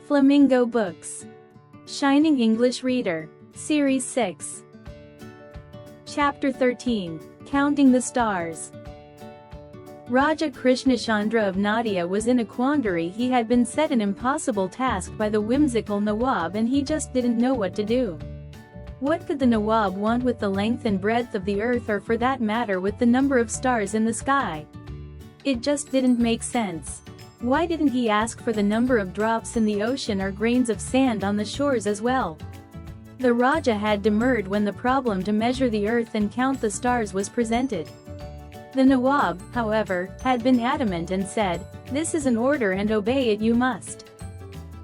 Flamingo Books. Shining English Reader. Series 6. Chapter 13. Counting the Stars. Raja Krishnachandra of Nadia was in a quandary. He had been set an impossible task by the whimsical Nawab and he just didn't know what to do. What could the Nawab want with the length and breadth of the earth, or for that matter with the number of stars in the sky? It just didn't make sense. Why didn't he ask for the number of drops in the ocean or grains of sand on the shores as well? The Raja had demurred when the problem to measure the earth and count the stars was presented. The Nawab, however, had been adamant and said, "This is an order and obey it you must."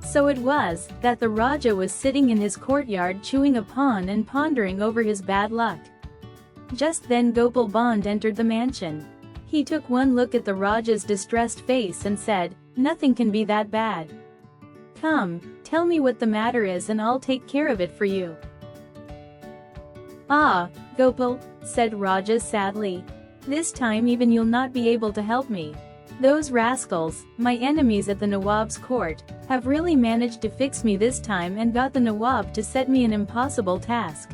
So it was that the Raja was sitting in his courtyard chewing a pan and pondering over his bad luck. Just then Gopal Band entered the mansion. He took one look at the Raja's distressed face and said, "Nothing can be that bad. Come, tell me what the matter is and I'll take care of it for you." "Ah, Gopal," said Raja sadly. "This time even you'll not be able to help me. Those rascals, my enemies at the Nawab's court, have really managed to fix me this time and got the Nawab to set me an impossible task."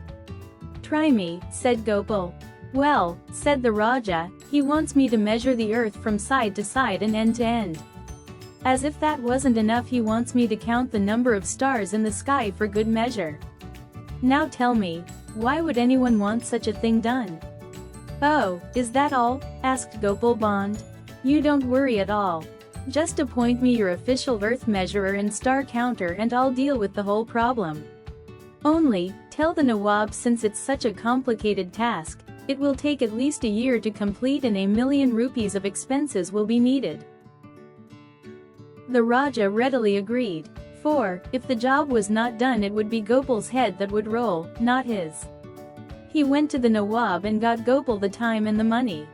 "Try me," said Gopal. "Well," said the Raja, "he wants me to measure the earth from side to side and end to end. As if that wasn't enough, he wants me to count the number of stars in the sky for good measure. Now tell me, why would anyone want such a thing done?" "Oh, is that all?" asked Gopal Band. "You don't worry at all. Just appoint me your official earth measurer and star counter and I'll deal with the whole problem. Only, tell the Nawab since it's such a complicated task, it will take at least a year to complete and 1,000,000 rupees of expenses will be needed." The Raja readily agreed, for, if the job was not done it would be Gopal's head that would roll, not his. He went to the Nawab and got Gopal the time and the money.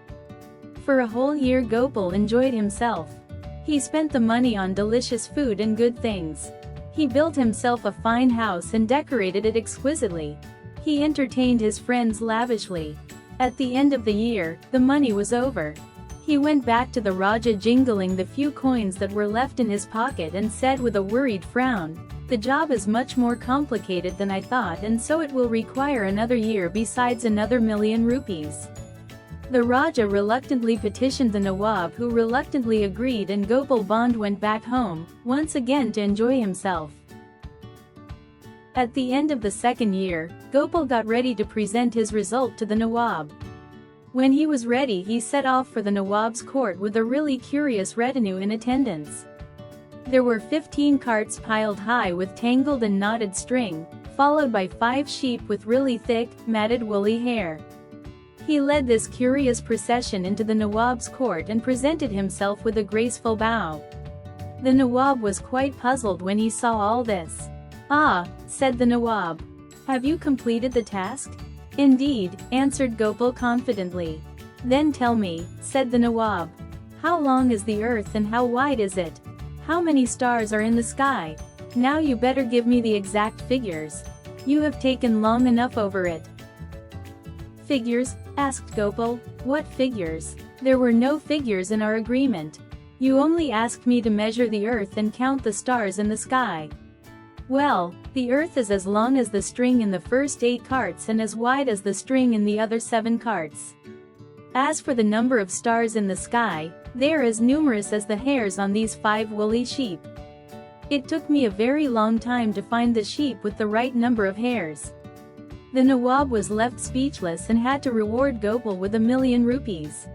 For a whole year Gopal enjoyed himself. He spent the money on delicious food and good things. He built himself a fine house and decorated it exquisitely. He entertained his friends lavishly. At the end of the year, the money was over. He went back to the Raja jingling the few coins that were left in his pocket and said with a worried frown, "The job is much more complicated than I thought and so it will require another year besides another 1,000,000 rupees. The Raja reluctantly petitioned the Nawab, who reluctantly agreed, and Gopal Band went back home, once again to enjoy himself. At the end of the second year, Gopal got ready to present his result to the Nawab. When he was ready he set off for the Nawab's court with a really curious retinue in attendance. There were 15 carts piled high with tangled and knotted string, followed by 5 sheep with really thick, matted woolly hair. He led this curious procession into the Nawab's court and presented himself with a graceful bow. The Nawab was quite puzzled when he saw all this. "Ah," said the Nawab. "Have you completed the task?" "Indeed," answered Gopal confidently. "Then tell me," said the Nawab. "How long is the earth and how wide is it? How many stars are in the sky? Now you better give me the exact figures. You have taken long enough over it." "Figures?" asked Gopal. "What figures? There were no figures in our agreement. You only asked me to measure the earth and count the stars in the sky." "Well, the earth is as long as the string in the first 8 carts and as wide as the string in the other 7 carts. As for the number of stars in the sky, they are as numerous as the hairs on these 5 woolly sheep. It took me a very long time to find the sheep with the right number of hairs." The Nawab was left speechless and had to reward Gopal with 1,000,000 rupees.